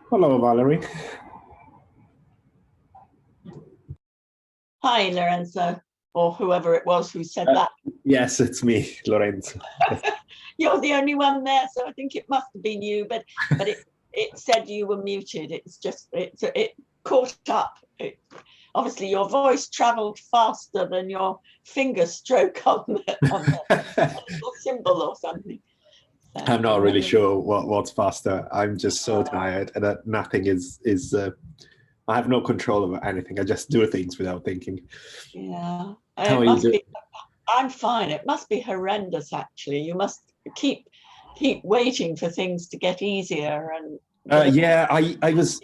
Hello, Valerie. Hi, Lorenzo, or whoever it was who said Uh, that. yes, it's me, Lorenzo. Yes. You're the only one there, so I think it must have been you. But it said you were muted. It caught up. Obviously, your voice travelled faster than your finger stroke on the little symbol or something. I'm not So, really sure what's faster. I'm just so tired, and nothing is. I have no control over anything. I just do things without thinking. yeah, How it are you must doing? be. I'm fine. It must be horrendous, actually. You must keep waiting for things to get easier and get a Yeah, I was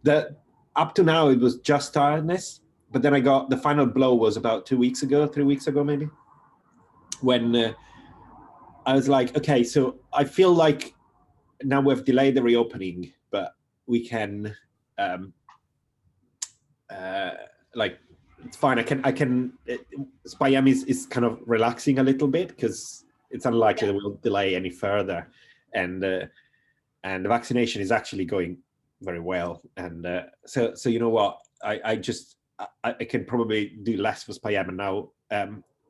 the up to now it was just tiredness, but then I got the final blow was about 2 weeks ago, 3 weeks ago maybe, when I was like, okay, so I feel like now we've delayed the reopening, but we can um, uh, like it's fine. I can. Spyam is kind of relaxing a little bit because it's unlikely that we'll delay any further, and and the vaccination is actually going very well. And so you know what, I just I can probably do less for Spyam and now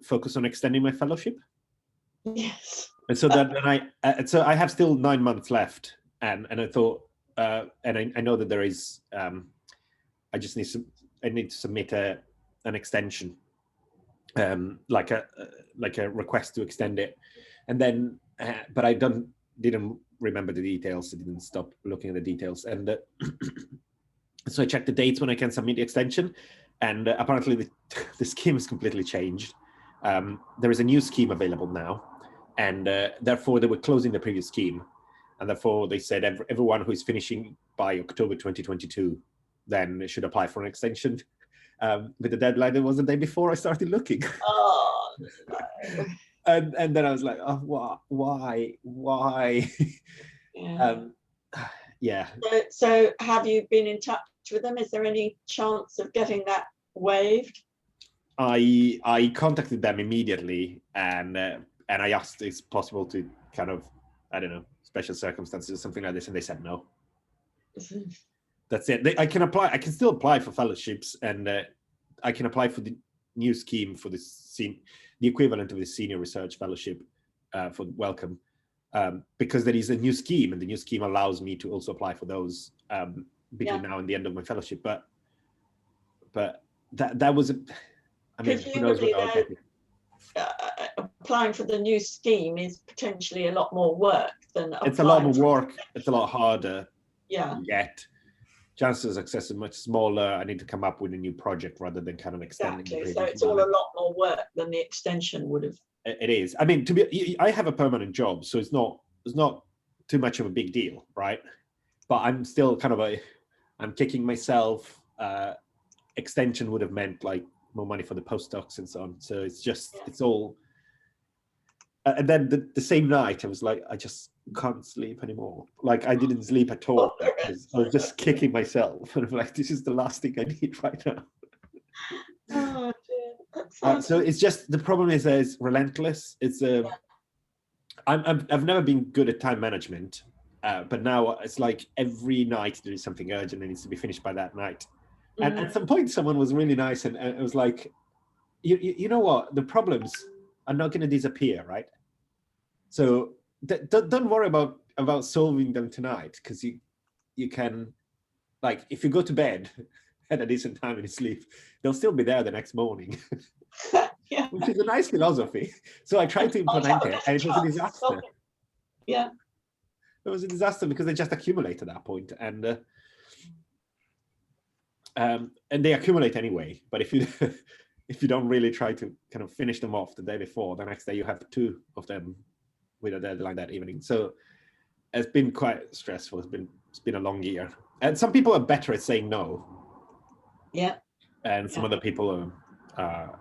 focus on extending my fellowship. yes. And so then so I have still 9 months left, and I thought and I know that there is I just need to I need to submit an extension, like a request to extend it, and then but I don't didn't remember the details. I didn't stop looking at the details, and so I checked the dates when I can submit the extension, and apparently the scheme has completely changed. There is a new scheme available now, and therefore they were closing the previous scheme, and therefore they said everyone who is finishing by October 2022 then should apply for an extension with the deadline that was the day before I started looking. Oh, no. And then I was like, oh, why? Yeah. um, yeah, So have you been in touch with them? Is there any chance of getting that waived? I contacted them immediately, and I asked if it's possible to kind of, I don't know, special circumstances or something like this, and they said no. That's it. I can apply. I can still apply for fellowships, and I can apply for the new scheme for the equivalent of the senior research fellowship for Wellcome, because there is a new scheme, and the new scheme allows me to also apply for those between Yeah. now and the end of my fellowship. But that was, I mean, who knows Presumably, what I'll get. applying for the new scheme is potentially a lot more work than It's a lot more applying for. work. It's a lot harder Yeah, to get. Chances of success are much smaller. I need to come up with a new project rather than kind of extending the exactly. So previous it's all one. a lot more work than the extension would have. It is. I mean, I have a permanent job, so it's not too much of a big deal, right? But I'm still kind of I'm kicking myself. Extension would have meant like more money for the postdocs and so on. So it's all. And then the same night, I was like, I just can't sleep anymore. Like I didn't sleep at all because I was just kicking myself, and I'm like, this is the last thing I need right now. Oh dear, that sounds. So it's just the problem is that it's relentless. It's a I've never been good at time management, but now it's like every night there is something urgent that needs to be finished by that night. And at some point, someone was really nice, and it was like, you know what? The problems are not going to disappear, right? So don't worry about solving them tonight, because you can, like, if you go to bed at a decent time and you sleep, they'll still be there the next morning. Yeah. Which is a nice philosophy. So I tried to implement it, and it was a disaster. Yeah. It was a disaster because they just accumulate at that point, and they accumulate anyway. But if you if you don't really try to kind of finish them off the day before, the next day you have two of them with a deadline that evening. So it's been quite stressful. It's been a long year, and some people are better at saying no. Yeah. And some other people are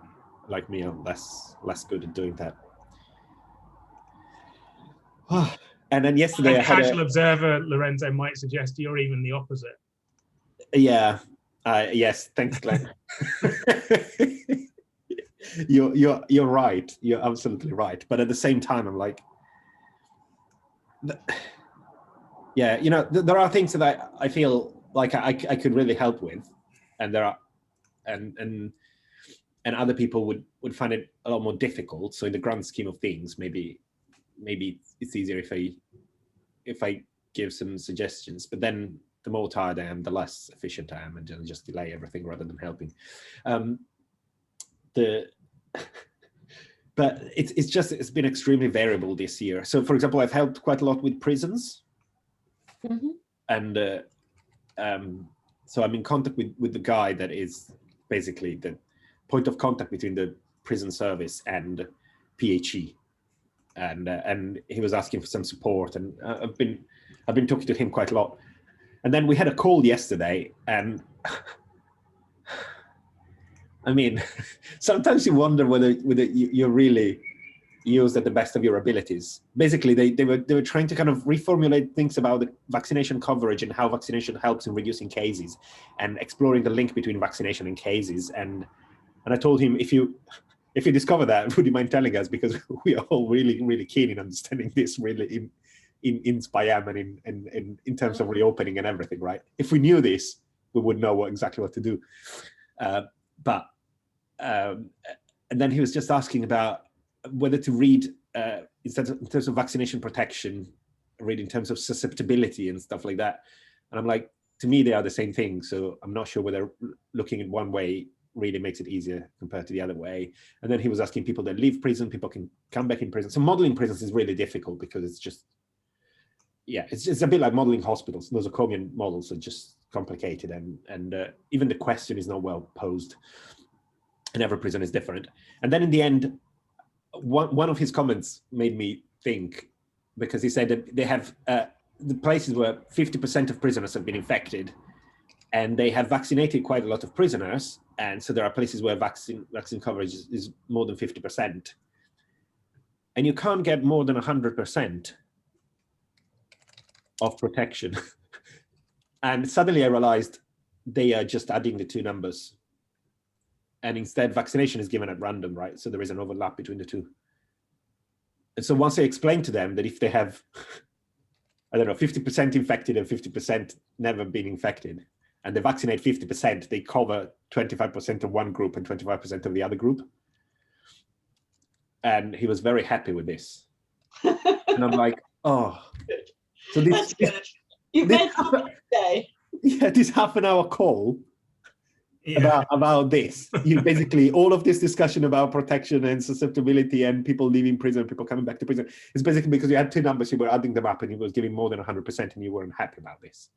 like me, are less good at doing that. And then yesterday, a casual observer, Lorenzo, might suggest you're even the opposite. Yeah. Yes. Thanks, Glenn. You're right. You're absolutely right. But at the same time, I'm like, Yeah, there are things that I feel like I could really help with, and there are, and other people would find it a lot more difficult. So in the grand scheme of things, maybe it's easier if I give some suggestions. But then the more tired I am, the less efficient I am, and just delay everything rather than helping. But it's been extremely variable this year. So for example, I've helped quite a lot with prisons. Mhm. And so I'm in contact with the guy that is basically the point of contact between the prison service and PHE, and he was asking for some support, and I've been talking to him quite a lot. And then we had a call yesterday, and I mean, sometimes you wonder whether you're really used at the best of your abilities. Basically, they were trying to kind of reformulate things about the vaccination coverage and how vaccination helps in reducing cases, and exploring the link between vaccination and cases. And I told him, if you discover that, would you mind telling us, because we are all really, really keen in understanding this, really in Spayam and in terms of reopening and everything, right? If we knew this, we would know exactly what to do. And then he was just asking about whether to read in terms of vaccination protection, read in terms of susceptibility and stuff like that. And I'm like, to me, they are the same thing. So I'm not sure whether looking in one way really makes it easier compared to the other way. And then he was asking people that leave prison, people can come back in prison. So modeling prisons is really difficult because it's just, yeah, it's a bit like modeling hospitals. Nosocomian models are just complicated, and even the question is not well posed, and every prison is different. And then in the end, one of his comments made me think, because he said that they have the places where 50% of prisoners have been infected, and they have vaccinated quite a lot of prisoners, and so there are places where vaccine coverage is more than 50%, and you can't get more than 100% of protection. And suddenly I realized they are just adding the two numbers, and instead vaccination is given at random, right? So there is an overlap between the two. And so once I explained to them that if they have, I don't know, 50% infected and 50% never been infected, and they vaccinate 50%, they cover 25% of one group and 25% of the other group. And he was very happy with this. And I'm like, oh. So That's good. You've made my day. Yeah, this half-an-hour call about this. You basically, all of this discussion about protection and susceptibility and people leaving prison, people coming back to prison, is basically because you had two numbers, you were adding them up, and you was giving more than 100%, and you weren't happy about this.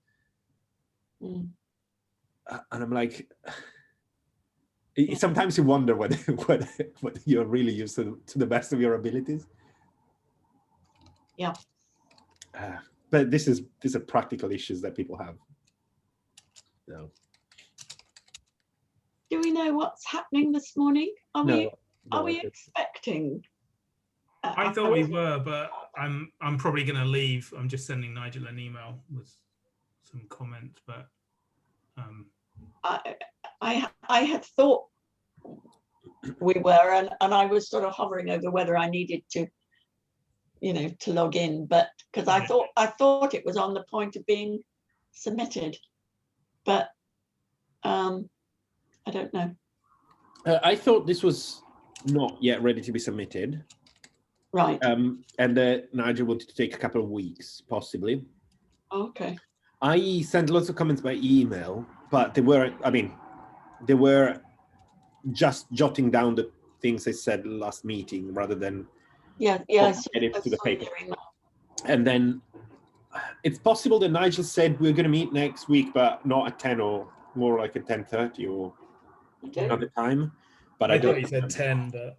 And I'm like, sometimes you wonder whether you're really used to the best of your abilities. Yeah. But these are practical issues that people have. So. Do we know what's happening this morning? Are we expecting? I thought we were, but I'm probably going to leave. I'm just sending Nigel an email with some comments, but I had thought we were, and I was sort of hovering over whether I needed to, to log in, but because I thought it was on the point of being submitted, but I don't know. I thought this was not yet ready to be submitted. Right. And Nigel wanted to take a couple of weeks, possibly. Okay. I sent lots of comments by email, but they were just jotting down the things I said last meeting rather than edit to the paper. And then it's possible that Nigel said we're going to meet next week, but not at 10 or more like at 10:30 or another time. But I thought he said 10, but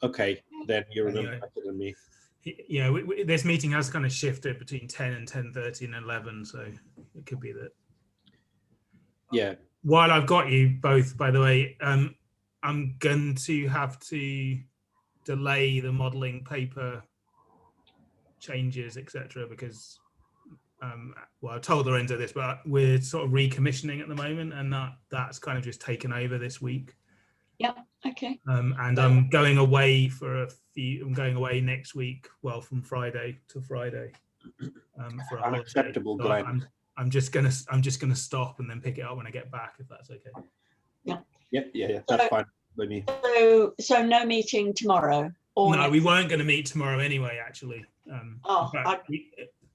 okay, then you remember better than me. This meeting has kind of shifted between 10 and 10:30 and 11, so it could be that. Yeah. While I've got you both, by the way, I'm going to have to delay the modelling paper changes, etc., because I told Lorenzo this, but we're sort of recommissioning at the moment, and that's kind of just taken over this week. Yeah. Okay. And I'm going away I'm going away next week. Well, from Friday to Friday. for a holiday. Unacceptable, So Glenn. I'm just gonna stop and then pick it up when I get back, if that's okay. Yeah. That's fine with me. So no meeting tomorrow? Or No, next- we weren't going to meet tomorrow anyway. Actually, Oh, in fact,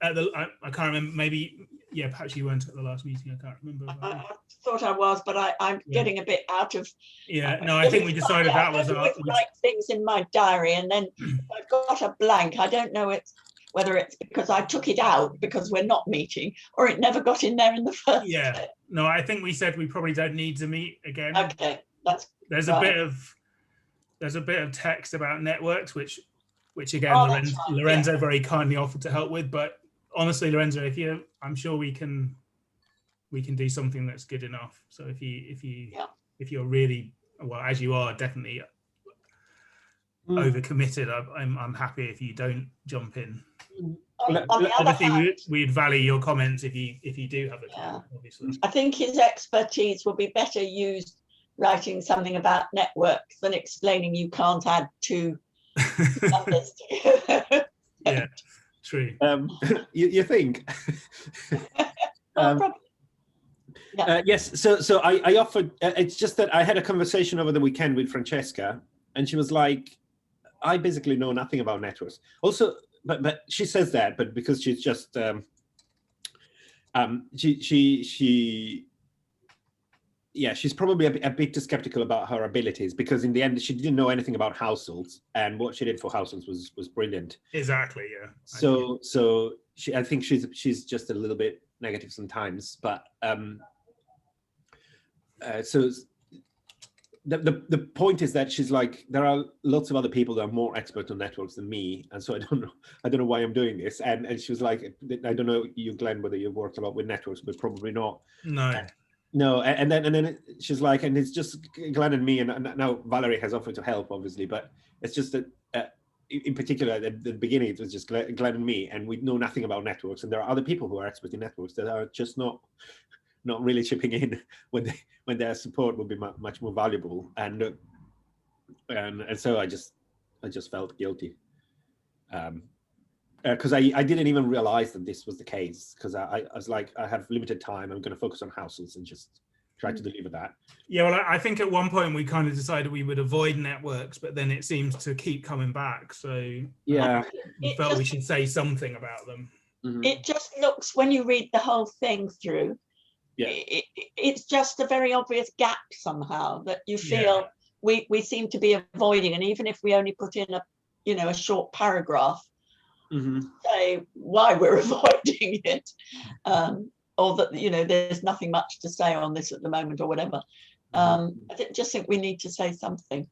I can't remember. Maybe perhaps you weren't at the last meeting. I can't remember. I thought I was, but I'm getting a bit out of. No, I think we decided that was I always write things in my diary, and then if I've got a blank, I don't know whether it's because I took it out because we're not meeting, or it never got in there in the first place. No, I think we said we probably don't need to meet again. Okay, that's there's right. a bit of text about networks, which again, that's right, Lorenzo very kindly offered to help with. But honestly, Lorenzo, I'm sure we can do something that's good enough. So if you're really, well, as you are, definitely overcommitted, I'm happy if you don't jump in. On the other Obviously, hand, we'd value your comments if you do have the time. Obviously, I think his expertise will be better used writing something about networks than explaining you can't add two numbers together. Yeah, true. You think? Probably. Yes. So I offered. It's just that I had a conversation over the weekend with Francesca, and she was like, "I basically know nothing about networks." Also, but she says that, but because she's just she's probably a bit too skeptical about her abilities, because in the end she didn't know anything about households, and what she did for households was brilliant. Exactly. Yeah. So I think she's just a little bit negative sometimes, but so the point is that she's like, there are lots of other people that are more expert on networks than me, and so I don't know why I'm doing this. And she was like, I don't know you, Glenn, whether you've worked a lot with networks, but probably not. No, and then she's like, and it's just Glenn and me, and now Valerie has offered to help, obviously, but it's just that in particular at the beginning it was just Glenn and me, and we know nothing about networks, and there are other people who are experts in networks that are just not really chipping in when their support would be much more valuable, and so I just felt guilty. Because I didn't even realize that this was the case, because I was like, I have limited time, I'm going to focus on households and just try to deliver that. Yeah, well, I think at one point we kind of decided we would avoid networks, but then it seems to keep coming back. So yeah, we felt we should say something about them. Mm-hmm. It just looks, when you read the whole thing through, it's just a very obvious gap somehow that you feel we seem to be avoiding. And even if we only put in a short paragraph, say why we're avoiding it, or that there's nothing much to say on this at the moment, or whatever. I just think we need to say something.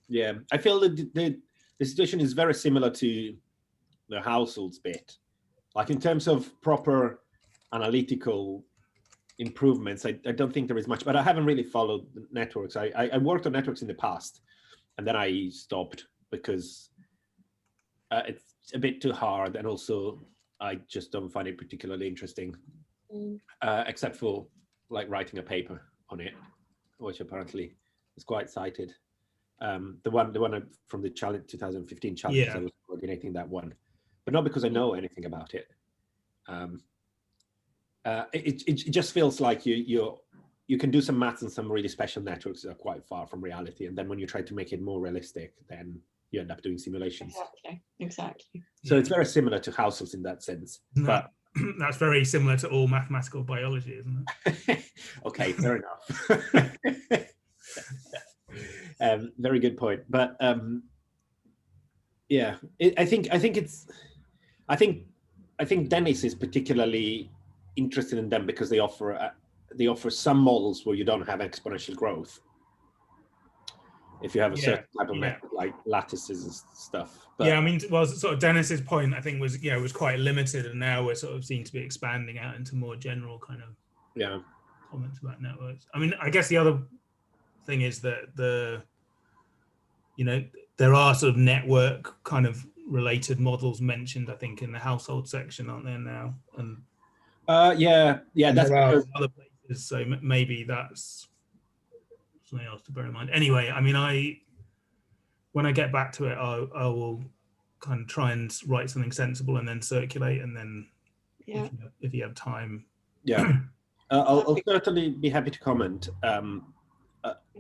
Yeah, I feel that the situation is very similar to the households bit. Like in terms of proper analytical improvements, I don't think there is much, but I haven't really followed networks. I worked on networks in the past, and then I stopped because it's a bit too hard, and also I just don't find it particularly interesting, except for like writing a paper on it, which apparently is quite cited. The one from the challenge 2015 challenge, I was coordinating that one, but not because I know anything about it. It just feels like you can do some maths and some really special networks that are quite far from reality, and then when you try to make it more realistic, then you end up doing simulations. Exactly. So it's very similar to households in that sense. But that's very similar to all mathematical biology, isn't it? Okay, fair enough. Very good point. But I think Dennis is particularly interested in them because they offer some models where you don't have exponential growth. If you have a certain type of method, like lattices and stuff. But, I mean, well, sort of Dennis's point, I think, was quite limited, and now we're sort of seem to be expanding out into more general kind of comments about networks. I mean, I guess the other thing is that there are sort of network kind of related models mentioned, I think, in the household section, aren't there now? And that's because other places, so maybe that's something else to bear in mind. Anyway, I mean, when I get back to it, I will kind of try and write something sensible and then circulate, and then Yeah. if you have time. Yeah. I'll certainly be happy to comment. I'm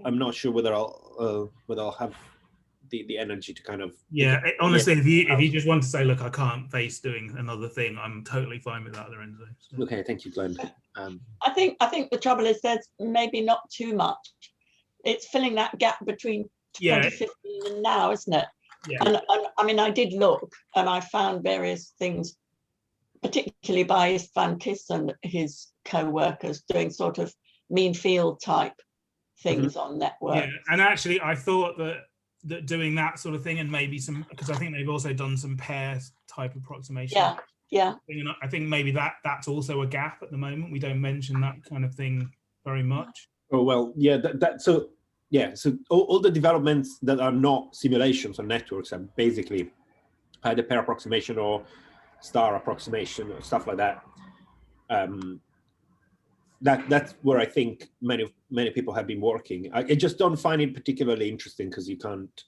not sure whether I'll have the energy to kind of. Yeah, honestly, if you just want to say, look, I can't face doing another thing, I'm totally fine with that, Lorenzo. So. Okay, thank you, Glenn. I think the trouble is there's maybe not too much. It's filling that gap between 2015 and now, isn't it? Yeah. And I mean, I did look, and I found various things, particularly by Istvan Kiss and his co-workers, doing sort of mean field type things on network. Yeah, and actually, I thought that doing that sort of thing, and maybe some, because I think they've also done some pair type approximation. Yeah. I think maybe that's also a gap at the moment. We don't mention that kind of thing very much. Oh well, yeah. So all the developments that are not simulations on networks are basically either pair approximation or star approximation or stuff like that. That's where I think many people have been working. I just don't find it particularly interesting because you can't.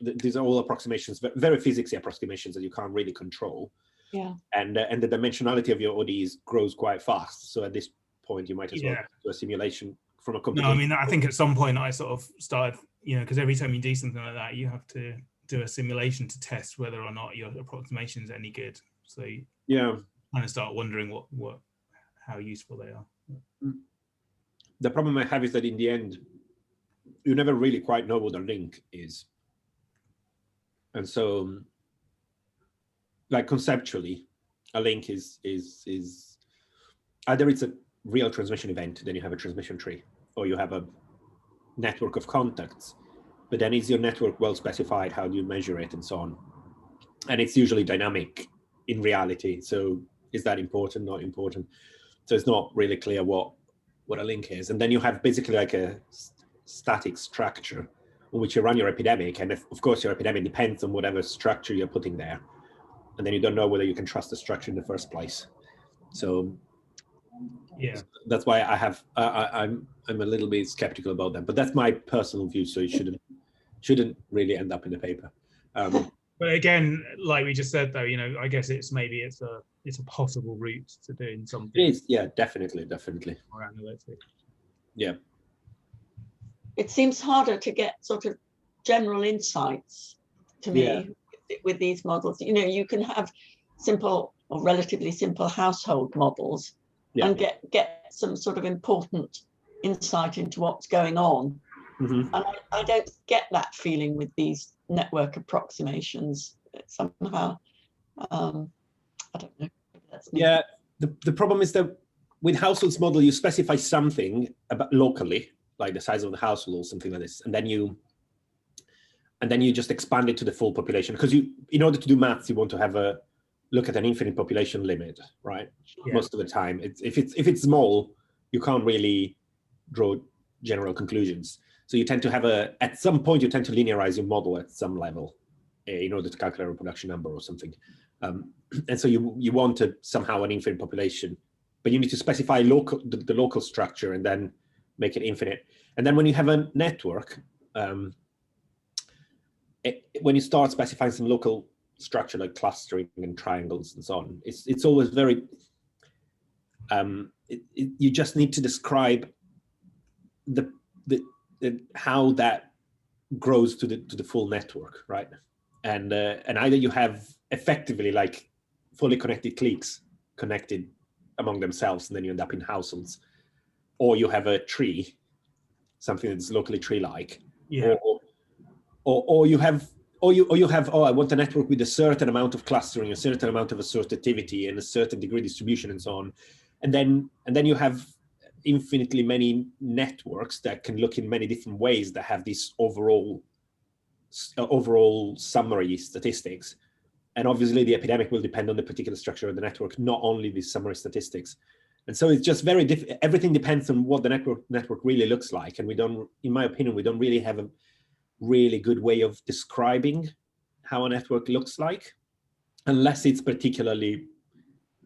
These are all approximations, very physicsy approximations that you can't really control. Yeah. And the dimensionality of your ODEs grows quite fast. So at this point, you might as well do a simulation from a computer. No, I mean, I think at some point I sort of started, because every time you do something like that, you have to do a simulation to test whether or not your approximation is any good. So you kind of start wondering how useful they are. The problem I have is that in the end, you never really quite know what a link is. And so, like conceptually, a link is either it's a real transmission event, then you have a transmission tree, or you have a network of contacts. But then is your network well specified? How do you measure it and so on? And it's usually dynamic in reality. So is that important, not important? So it's not really clear what a link is. And then you have basically like a static structure on which you run your epidemic. And of course, your epidemic depends on whatever structure you're putting there. And then you don't know whether you can trust the structure in the first place. So yeah, that's why I'm a little bit skeptical about that. But that's my personal view. So it shouldn't really end up in the paper. But again, like we just said, though, I guess it's a possible route to doing something. It is, yeah, definitely. More analytic. Yeah. It seems harder to get sort of general insights to me with these models. You can have simple or relatively simple household models and get some sort of important insight into what's going on. Mm-hmm. And I don't get that feeling with these network approximations somehow. I don't know. Yeah, the problem is that with households model, you specify something about locally, like the size of the household or something like this, and then you just expand it to the full population, because in order to do maths, you want to have a look at an infinite population limit, right? Yeah. Most of the time, if it's small, you can't really draw general conclusions. So you tend to have at some point you tend to linearize your model at some level in order to calculate a reproduction number or something. And so you want somehow an infinite population, but you need to specify the local structure and then make it infinite. And then when you have a network, when you start specifying some local structure like clustering and triangles and so on, it's always very, you just need to describe how that grows to the full network, right? And either you have effectively like fully connected cliques connected among themselves, and then you end up in households, or you have a tree, something that's locally tree-like, or you have I want a network with a certain amount of clustering, a certain amount of associativity, and a certain degree distribution, and so on, and then you have infinitely many networks that can look in many different ways that have this overall summary statistics. And obviously the epidemic will depend on the particular structure of the network, not only the summary statistics. And so it's just very everything depends on what the network really looks like. And in my opinion, we don't really have a really good way of describing how a network looks like, unless it's particularly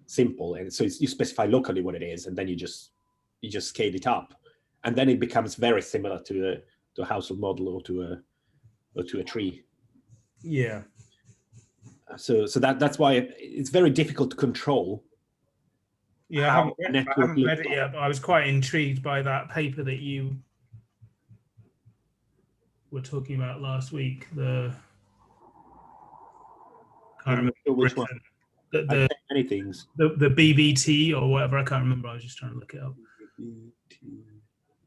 simple. And so you specify locally what it is, and then you just scale it up, and then it becomes very similar to a household model or to a tree. Yeah. So that's why it's very difficult to control Yeah, how a I network haven't read looks it yet, but I was quite intrigued by that paper that you were talking about last week. The can't I'm remember not sure which one. Britain. I've The, said many things. the BBT or whatever, I can't remember. I was just trying to look it up.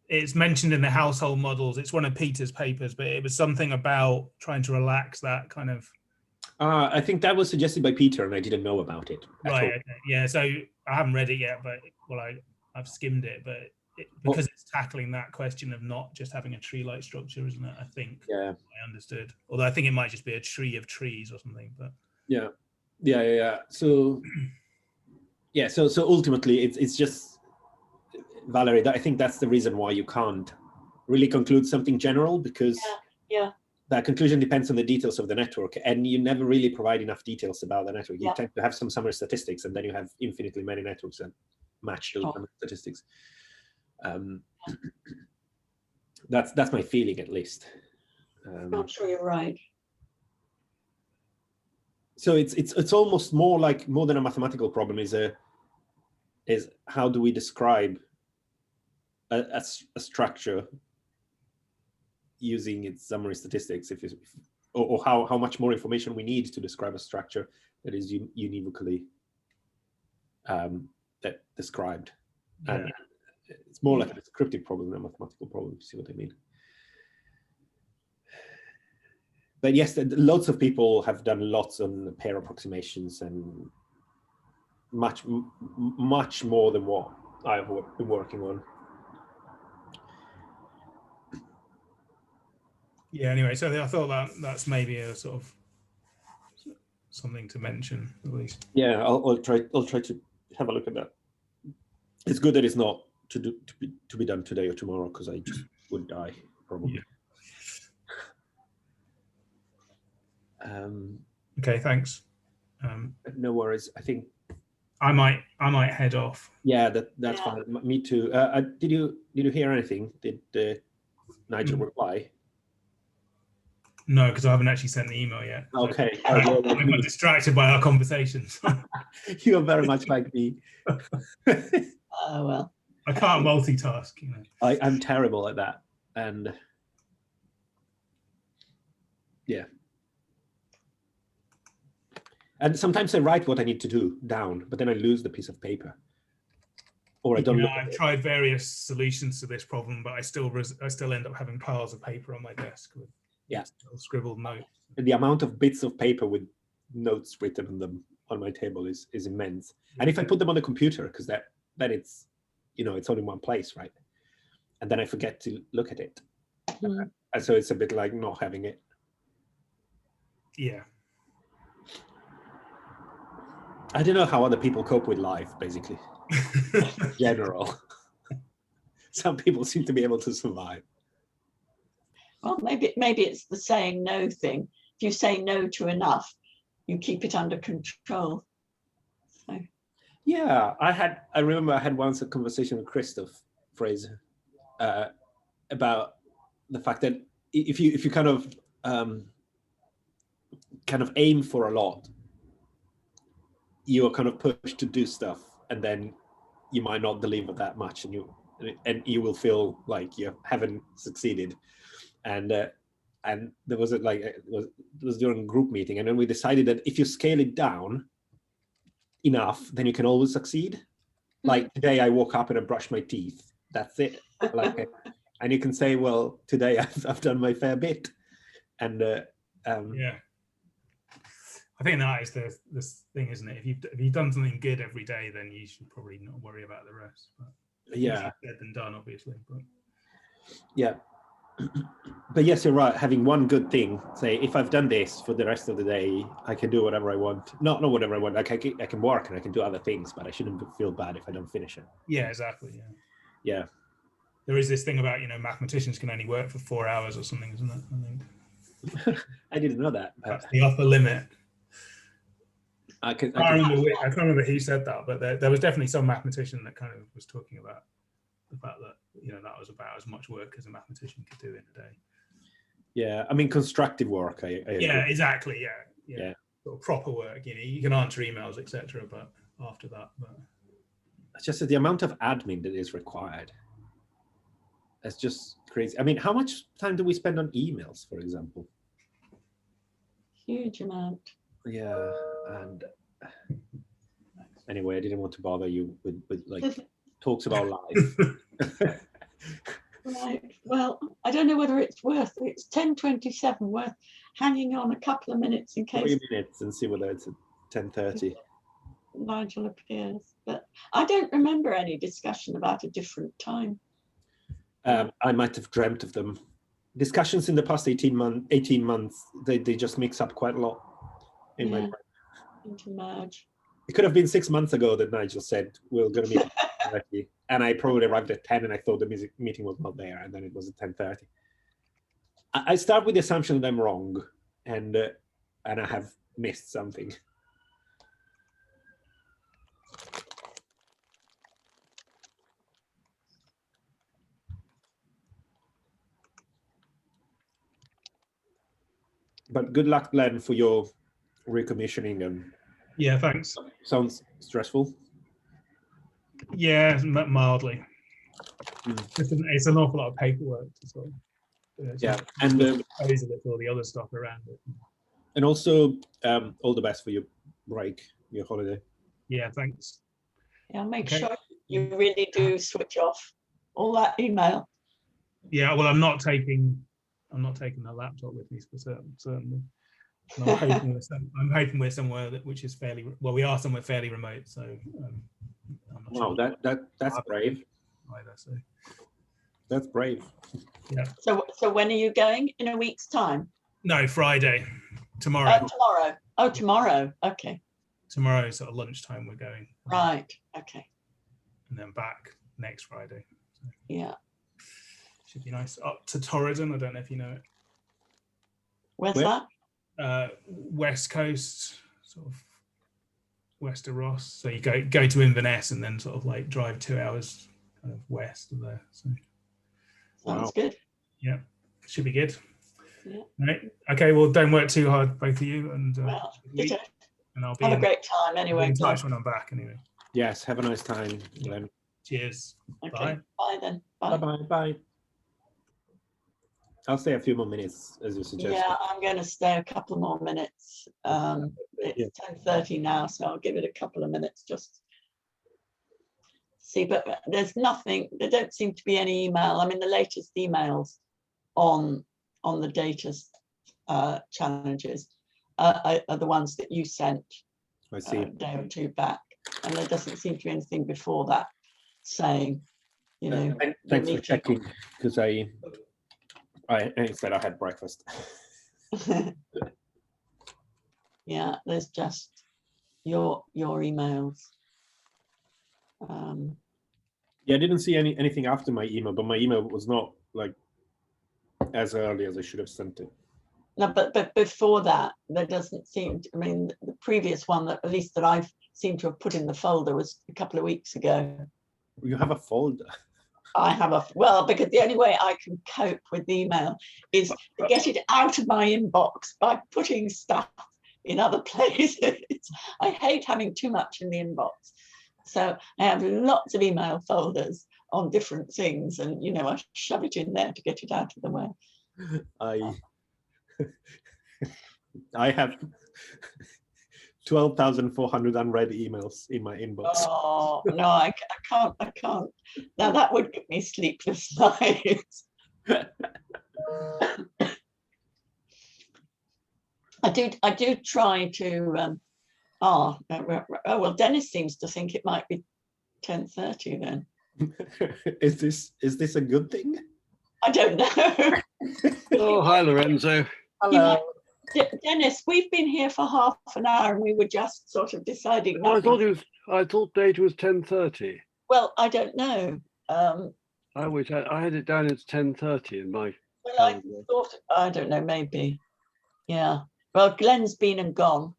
It's mentioned in the household models. It's one of Peter's papers, but it was something about trying to relax that kind of. I think that was suggested by Peter, and I didn't know about it at all. Right. Okay. Yeah. So I haven't read it yet, but I've skimmed it, but because it's tackling that question of not just having a tree-like structure, isn't it? I think. Yeah. I understood. Although I think it might just be a tree of trees or something. But yeah. So yeah. So ultimately, it's just, Valerie, I think that's the reason why you can't really conclude something general, because that conclusion depends on the details of the network, and you never really provide enough details about the network. You tend to have some summary statistics, and then you have infinitely many networks that match those summary statistics. That's my feeling, at least. I'm sure you're right. So it's almost more than a mathematical problem. Is how do we describe a structure using its summary statistics, or how much more information we need to describe a structure that is univocally described. yeah. And it's more like a descriptive problem than a mathematical problem, if you see what I mean. But yes, lots of people have done lots on pair approximations, and much more than what I've been working on. Yeah. Anyway, so I thought that's maybe a sort of something to mention, at least. Yeah, I'll try to have a look at that. It's good that it's not to be done today or tomorrow, because I just would die probably. Yeah. Okay, thanks. No worries. I think I might head off. Yeah, that's fine. Me too. Did you hear anything? Did Nigel reply? No, because I haven't actually sent the email yet. Okay. I got distracted by our conversations. You are very much like me. Oh well. I can't multitask, you know. I'm terrible at that, and yeah. And sometimes I write what I need to do down, but then I lose the piece of paper, or I don't. Yeah, I've tried various solutions to this problem, but I still end up having piles of paper on my desk with scribbled notes. And the amount of bits of paper with notes written on them on my table is immense. And if I put them on the computer, because then it's, it's only one place, right? And then I forget to look at it, and so it's a bit like not having it. Yeah. I don't know how other people cope with life, basically. In general. Some people seem to be able to survive. Well, maybe it's the saying no thing. If you say no to enough, you keep it under control. So. Yeah, I remember I had once a conversation with Christoph Fraser about the fact that if you kind of aim for a lot, you are kind of pushed to do stuff, and then you might not deliver that much, and you will feel like you haven't succeeded. And there was it was during a group meeting, and then we decided that if you scale it down enough, then you can always succeed. Like today, I woke up and I brushed my teeth. That's it. And you can say, well, today I've done my fair bit, and yeah. I think that is this thing, isn't it? If you've done something good every day, then you should probably not worry about the rest. But yeah, said than done, obviously. But yeah, but yes, you're right. Having one good thing, say, if I've done this for the rest of the day, I can do whatever I want. Not whatever I want. Like I can work and I can do other things, but I shouldn't feel bad if I don't finish it. Yeah, exactly. Yeah. Yeah. There is this thing about mathematicians can only work for 4 hours or something, isn't it? I think. I didn't know that. That's the upper limit. I can't remember who said that, but there was definitely some mathematician that kind of was talking about the fact that that was about as much work as a mathematician could do in a day. Yeah, I mean constructive work. I yeah, exactly. Yeah. Sort of proper work. You can answer emails, etc. But after that, it's just the amount of admin that is required. It's just crazy. I mean, how much time do we spend on emails, for example? Huge amount. Yeah, and anyway, I didn't want to bother you with like talks about life. Right. Well, I don't know whether it's 10:27, worth hanging on a couple of minutes in case 3 minutes and see whether it's at 10:30. Nigel appears. But I don't remember any discussion about a different time. I might have dreamt of them. Discussions in the past 18 months, they just mix up quite a lot in my brain. Intermerge. It could have been 6 months ago that Nigel said we're going to meet at 10:30, and I probably arrived at 10 and I thought the meeting was not there, and then it was at 10:30. I start with the assumption that I'm wrong, and I have missed something. But good luck, Glenn, for your recommissioning. And Yeah, thanks. sounds stressful. Yeah, mildly. Mm. It's an awful lot of paperwork as well. Yeah, and proposal with all the other stuff around it. and also all the best for your break, your holiday. Yeah, thanks. Yeah, make Okay. sure you really do switch off all that email. Yeah, well, I'm not taking a laptop with me for certainly. And I'm hoping we're somewhere which is fairly well. We are somewhere fairly remote, so I'm not Wow, sure that's brave. either. So That's brave. yeah. So when are you going? In a week's time? No, Friday, tomorrow. Tomorrow. Oh, tomorrow. Okay. Tomorrow, sort of lunchtime, we're going. Right. Okay. And then back next Friday. So Yeah. should be nice. Up to Torridon. I don't know if you know it. Where's Where? that? West coast, sort of west of Ross. So you go to Inverness and then sort of like drive 2 hours kind of west of there. So Sounds Wow. good. yeah, should be good. Yeah. Right. Okay. Well, don't work too hard, both of you, and Well, and I'll be have a in, great time I'll be anyway. in Tom. touch when I'm back. Anyway. Yes, have a nice time, Glenn. Cheers. Okay. Bye. Bye then. Bye Bye. bye. Bye. I'll stay a few more minutes, as you suggested. Yeah, I'm going to stay a couple more minutes. It's 10:30 now, so I'll give it a couple of minutes just see. But there's nothing. There don't seem to be any email. I mean, the latest emails on the data challenges are the ones that you sent I see. a day or two back, and there doesn't seem to be anything before that saying, you know. Thanks for meeting. checking, because I said I had breakfast. Yeah, there's just your emails. Yeah, I didn't see anything after my email, but my email was not like as early as I should have sent it. No, but before that, there doesn't seem to, I mean, the previous one that at least that I've seemed to have put in the folder was a couple of weeks ago. You have a folder. I have well, because the only way I can cope with email is to get it out of my inbox by putting stuff in other places. I hate having too much in the inbox. So I have lots of email folders on different things, and you know, I shove it in there to get it out of the way. I have 12,400 unread emails in my inbox. Oh no, I can't. Now that would give me sleepless nights. I do try to. Well, Dennis seems to think it might be 10:30 then. Is this a good thing? I don't know. Oh, hi, Lorenzo. Hello. Dennis, we've been here for half an hour and we were just sort of deciding. Oh, nothing. I thought data was 10:30. Well, I don't know. I had it down as 10:30 in my. Well, I thought, I don't know, maybe. Yeah. Well, Glenn's been and gone.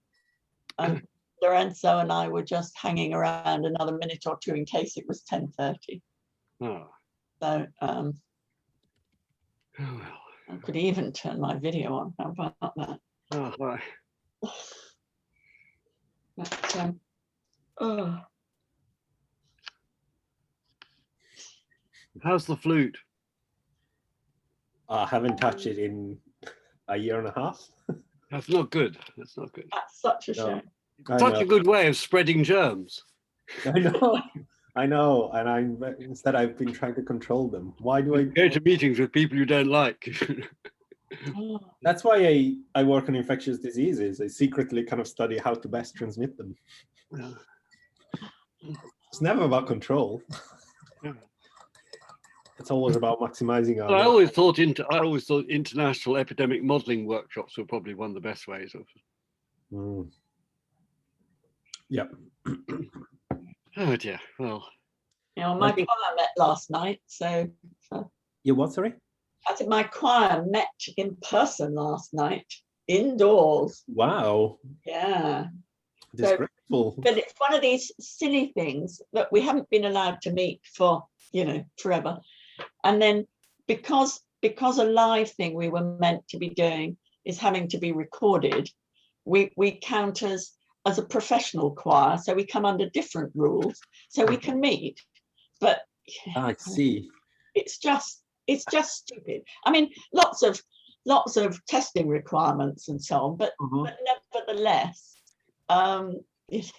And Lorenzo and I were just hanging around another minute or two in case it was 10:30. Oh. So Oh, well. I could even turn my video on. How about that? Oh, right. But, oh. How's the flute? I haven't touched it in a year and a half. That's not good. That's not good. That's such a No. shame. I Such know. a good way of spreading germs. I know. I know. And instead I've been trying to control them. Why do I? Go to meetings with people you don't like. Oh, That's why I work on infectious diseases. I secretly kind of study how to best transmit them. Yeah. It's never about control. Yeah. It's always about maximizing our. Well, I always thought international epidemic modelling workshops were probably one of the best ways of. Mm. Yep. Oh dear. Well, you know, my I think- choir met last night, so You what? Sorry. I think my choir met in person last night, indoors. Wow. Yeah. Disgraceful. But it's one of these silly things that we haven't been allowed to meet for, you know, forever. And then because a live thing we were meant to be doing is having to be recorded, we count as a professional choir. So we come under different rules. So we can meet. But I see. it's just stupid. I mean, lots of testing requirements and so on, but Mhm. but nevertheless, it,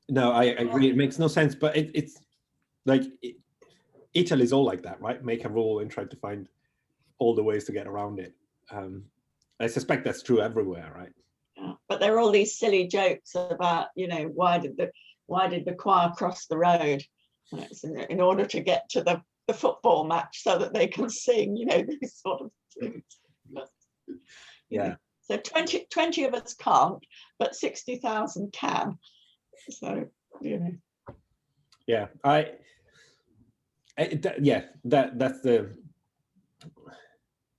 No, I agree. It makes no sense. But it's like Italy's all like that, right? Make a rule and try to find all the ways to get around it. I suspect that's true everywhere, right? yeah. But there are all these silly jokes about, you know, why did the choir cross the road? And it's in order to get to the football match so that they can sing, you know, these sort of things. But, you know, so 20 of us can't, but 60,000 can. So, you know. Yeah,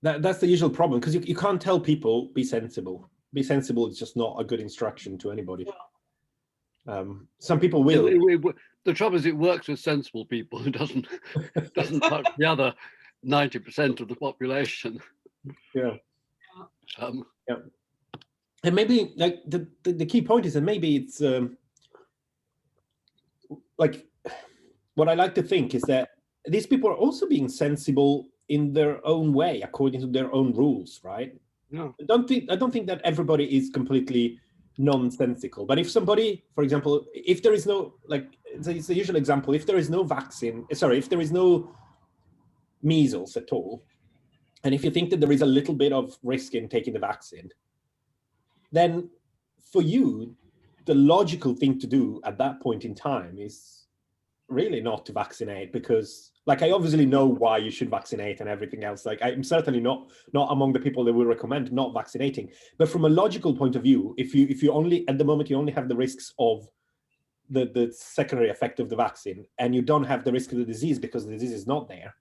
that's the usual problem, because you can't tell people be sensible. Be sensible is just not a good instruction to anybody. Some people will. the trouble is, it works with sensible people. It doesn't touch the other 90% of the population. Yeah. Yeah. And maybe like the key point is that maybe it's like what I like to think is that these people are also being sensible in their own way, according to their own rules, right? Yeah. I don't think that everybody is completely nonsensical. But if somebody, for example, if there is no, like, it's the usual example, if there is no vaccine, if there is no measles at all, and if you think that there is a little bit of risk in taking the vaccine, then for you, the logical thing to do at that point in time is really not to vaccinate, because like, I obviously know why you should vaccinate and everything else. Like, I'm certainly not among the people that will recommend not vaccinating. But from a logical point of view, if you only, at the moment, you only have the risks of the secondary effect of the vaccine, and you don't have the risk of the disease because the disease is not there,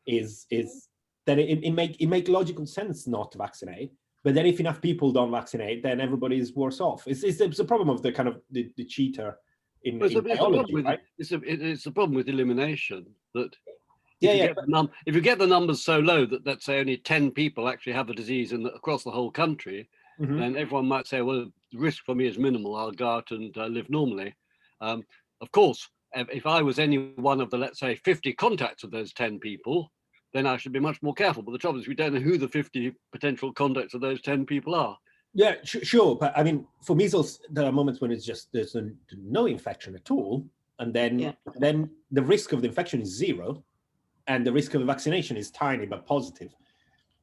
then it make logical sense not to vaccinate. But then if enough people don't vaccinate, then everybody's worse off. It's a problem of the kind of the cheater in biology, right? It's a problem with elimination, that if you get the numbers so low that, let's say, only 10 people actually have the disease across the whole country, then everyone might say, well, the risk for me is minimal, I'll go out and live normally. Of course, if I was any one of the, let's say, 50 contacts of those 10 people, then I should be much more careful. But the trouble is, we don't know who the 50 potential contacts of those 10 people are. Yeah, sure. But I mean, for measles, there are moments when there's no infection at all. And then the risk of the infection is zero. And the risk of the vaccination is tiny, but positive.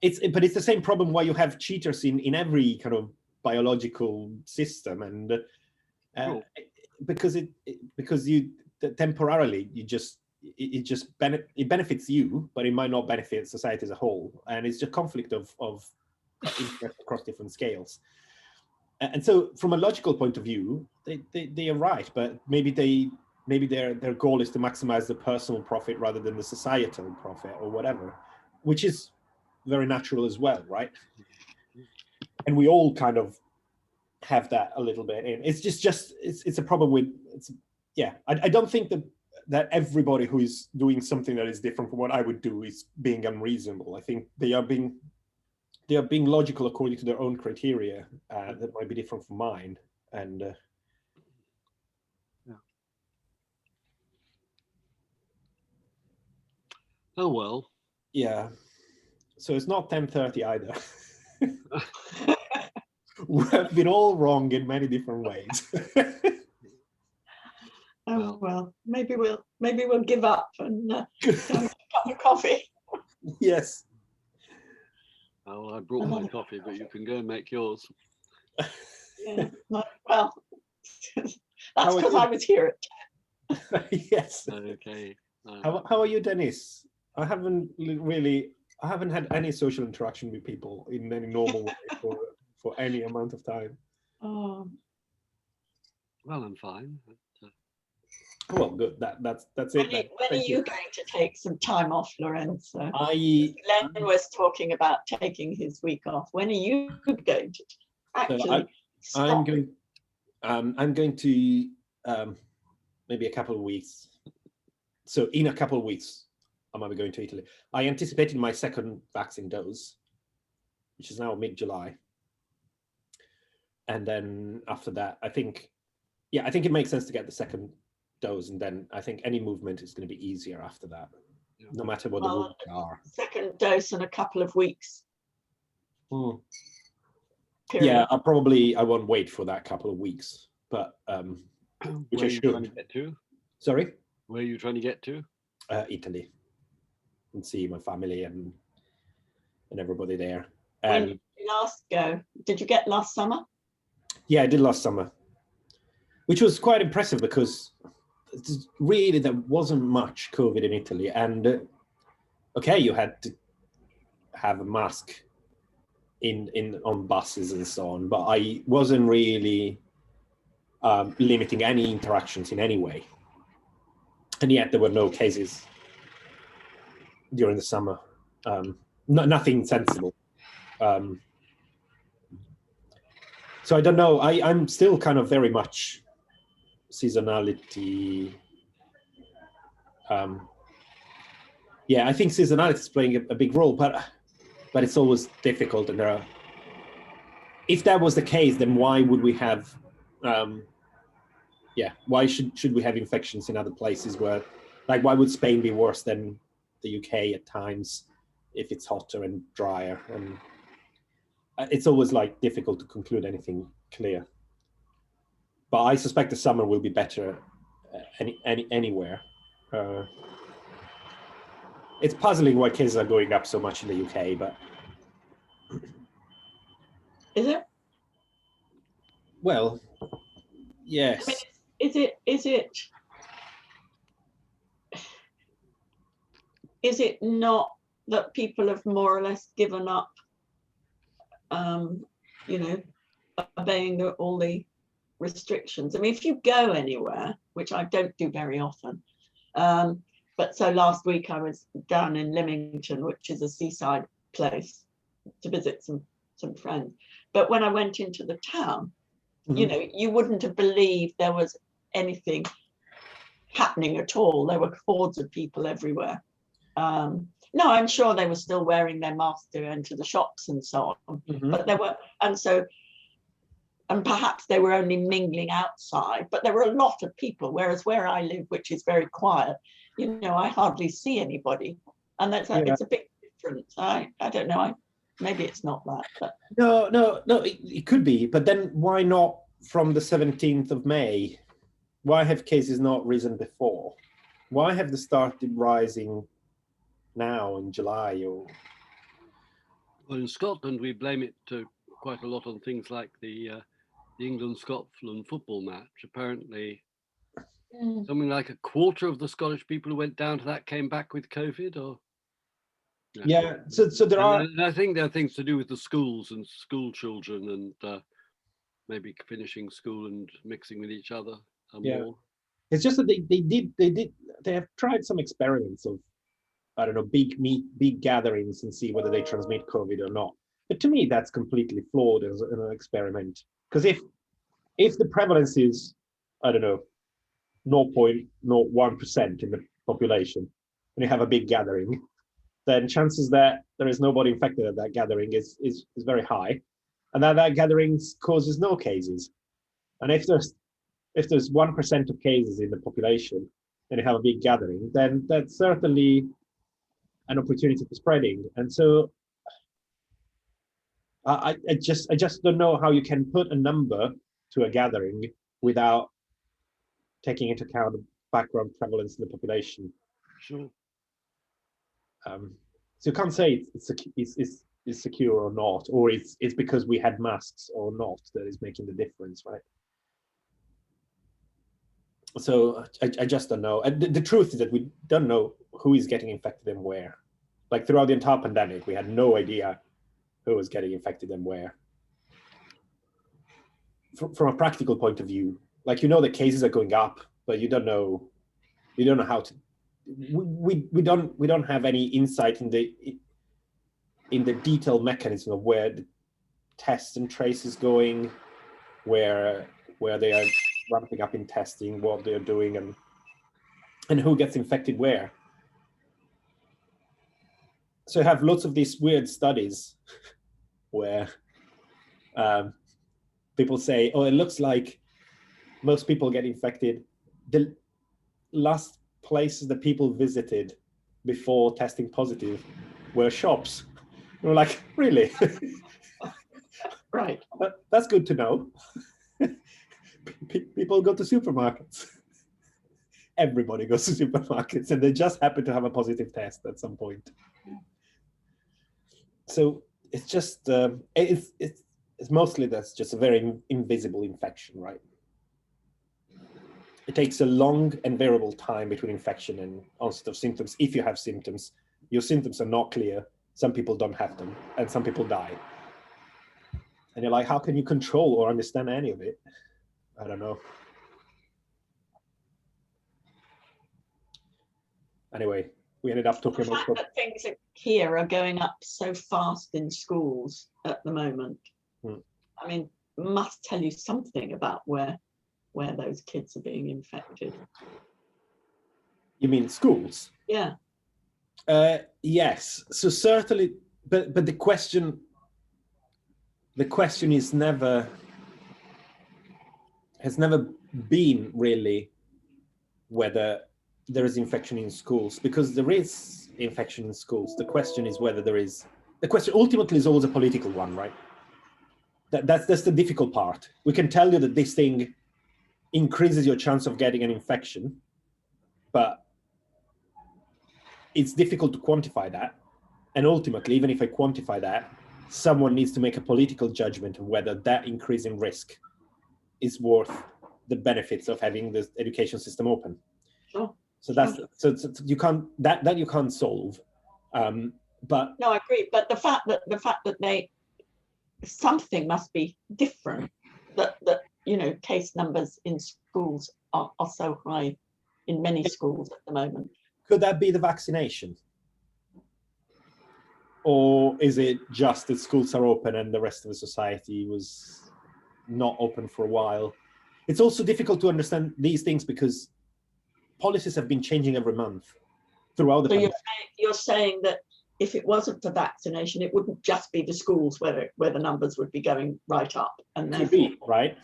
But it's the same problem why you have cheaters in every kind of biological system. And because you temporarily, it benefits you, but it might not benefit society as a whole. And it's just conflict of interest across different scales. And so from a logical point of view, they are right, but maybe their goal is to maximize the personal profit rather than the societal profit or whatever, which is very natural as well, right? And we all kind of have that a little bit. And it's it's a problem with, I don't think that everybody who is doing something that is different from what I would do is being unreasonable. I think they are being logical according to their own criteria that might be different from mine. And Oh well. Yeah. So it's not 10:30 either. We've been all wrong in many different ways. Oh well, maybe we'll give up and have a cup of coffee. Yes. Oh, I brought my coffee, but you can go and make yours. Yeah. Well, that's How are because you? I was here. Yes. Okay. How are you, Dennis? I haven't had any social interaction with people in any normal way for any amount of time. Oh, Well, I'm fine. Well, good. That's it. Then. when are Thank you going to take some time off, Lorenzo? I Glenn was talking about taking his week off. When are you going to actually stop? I'm going to maybe a couple of weeks. So in a couple of weeks, I might be going to Italy. I anticipated my second vaccine dose, which is now mid-July. And then after that, I think it makes sense to get the second dose, and then I think any movement is going to be easier after that, no matter what the rules are. Second dose in a couple of weeks. Yeah, I won't wait for that couple of weeks, but which I should. Trying to get to? Sorry? Where are you trying to get to? Italy, and see my family and everybody there. When And did you last go? Did you get last summer? yeah, I did last summer, which was quite impressive because really there wasn't much COVID in Italy, and okay, you had to have a mask on buses and so on, but I wasn't really limiting any interactions in any way, and yet there were no cases during the summer. Nothing sensible. So I don't know. I'm still kind of very much seasonality. Yeah, I think seasonality is playing a big role, but it's always difficult. And if that was the case, then why would we have? Why should we have infections in other places where, like, why would Spain be worse than the UK at times if it's hotter and drier? And it's always like difficult to conclude anything clear. But I suspect the summer will be better anywhere. It's puzzling why cases are going up so much in the UK, but is it? Well, yes. I mean, is it not that people have more or less given up, obeying all the restrictions? I mean, if you go anywhere, which I don't do very often, but so last week I was down in Lymington, which is a seaside place, to visit some friends. But when I went into the town, you wouldn't have believed there was anything happening at all. There were hordes of people everywhere. No, I'm sure they were still wearing their masks to enter the shops and so on. But there were, and perhaps they were only mingling outside, but there were a lot of people, whereas where I live, which is very quiet, I hardly see anybody. And it's a big difference. I don't know. Maybe it's not that. But. No, it could be. But then why not from the 17th of May? Why have cases not risen before? Why have they started rising now in July? Well, in Scotland, we blame it quite a lot on things like the England-Scotland football match. Apparently, something like a quarter of the Scottish people who went down to that came back with COVID, or yeah. So there are. And I think there are things to do with the schools and school children, and maybe finishing school and mixing with each other more. It's just that they have tried some experiments of, I don't know, big gatherings and see whether they transmit COVID or not. But to me, that's completely flawed as an experiment. Because if the prevalence is, I don't know, 0.01% in the population, and you have a big gathering, then chances that there is nobody infected at that gathering is very high, and that gathering causes no cases. And if there's 1% of cases in the population and you have a big gathering, then that's certainly an opportunity for spreading. And so I just don't know how you can put a number to a gathering without taking into account the background prevalence in the population. Sure. So you can't say it's secure or not, or it's because we had masks or not that is making the difference, right? So I just don't know. And the truth is that we don't know who is getting infected and where. Like throughout the entire pandemic, we had no idea who was getting infected and where. From a practical point of view, like the cases are going up, but you don't know how to. We don't have any insight in the detailed mechanism of where the test and trace is going, where they are ramping up in testing, what they're doing, and who gets infected where. So you have lots of these weird studies where people say, oh, it looks like most people get infected. The last places that people visited before testing positive were shops. We're like, really? Right. That's good to know. People go to supermarkets. Everybody goes to supermarkets, and they just happen to have a positive test at some point. So it's just it's mostly that's just a very invisible infection, right? It takes a long and variable time between infection and onset of symptoms. If you have symptoms, your symptoms are not clear. Some people don't have them, and some people die. And you're like, how can you control or understand any of it? I don't know. Anyway, we ended up talking about the fact that things here are going up so fast in schools at the moment. I mean, must tell you something about where those kids are being infected. You mean schools? Yeah. Yes. So certainly, but the question is has never been really whether there is infection in schools, because there is infection in schools. The question is whether there is. The question ultimately is always a political one, right? That's the difficult part. We can tell you that this thing increases your chance of getting an infection, but it's difficult to quantify that. And ultimately, even if I quantify that, someone needs to make a political judgment of whether that increase in risk is worth the benefits of having the education system open. Sure. So that's so you can't that you can't solve. But no, I agree. But the fact that they something must be different, that case numbers in schools are so high in many schools at the moment. Could that be the vaccination? Or is it just that schools are open and the rest of the society was not open for a while? It's also difficult to understand these things because policies have been changing every month throughout the pandemic. You're saying that if it wasn't for vaccination, it wouldn't just be the schools where the numbers would be going right up. And could be, right?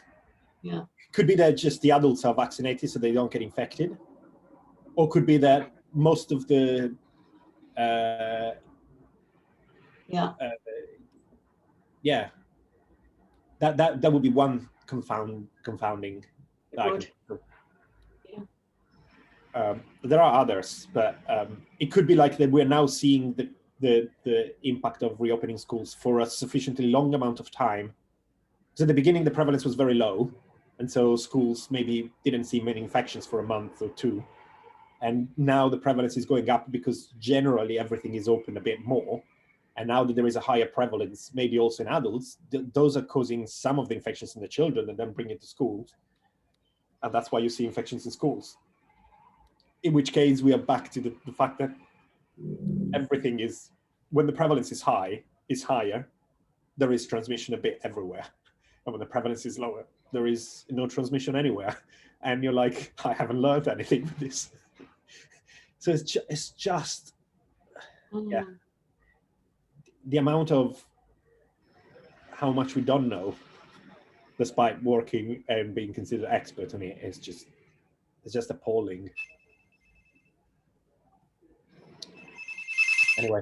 Yeah. Could be that just the adults are vaccinated so they don't get infected. Or could be that most of the that would be one confounding. There are others, but it could be like that we're now seeing the impact of reopening schools for a sufficiently long amount of time. So at the beginning, the prevalence was very low, and so schools maybe didn't see many infections for a month or two. And now the prevalence is going up because generally everything is open a bit more. And now that there is a higher prevalence, maybe also in adults, those are causing some of the infections in the children and then bring it to schools. And that's why you see infections in schools. In which case we are back to the fact that everything is, when the prevalence is higher, there is transmission a bit everywhere. And when the prevalence is lower, there is no transmission anywhere. And you're like, I haven't learned anything with this. So it's just yeah. The amount of how much we don't know, despite working and being considered expert on it, is just appalling. Anyway.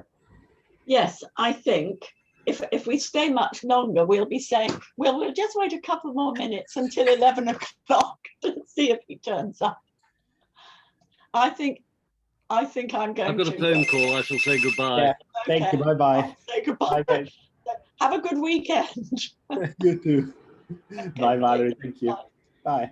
Yes, I think if we stay much longer, we'll be saying, well, we'll just wait a couple more minutes until 11 o'clock to see if he turns up. I think I'm going to. I've got a phone call. I shall say goodbye. Yeah. Thank you. Bye-bye. I'll say goodbye. Bye, guys. Have a good weekend. You too. Bye, Valerie. Thank you. Bye. Bye.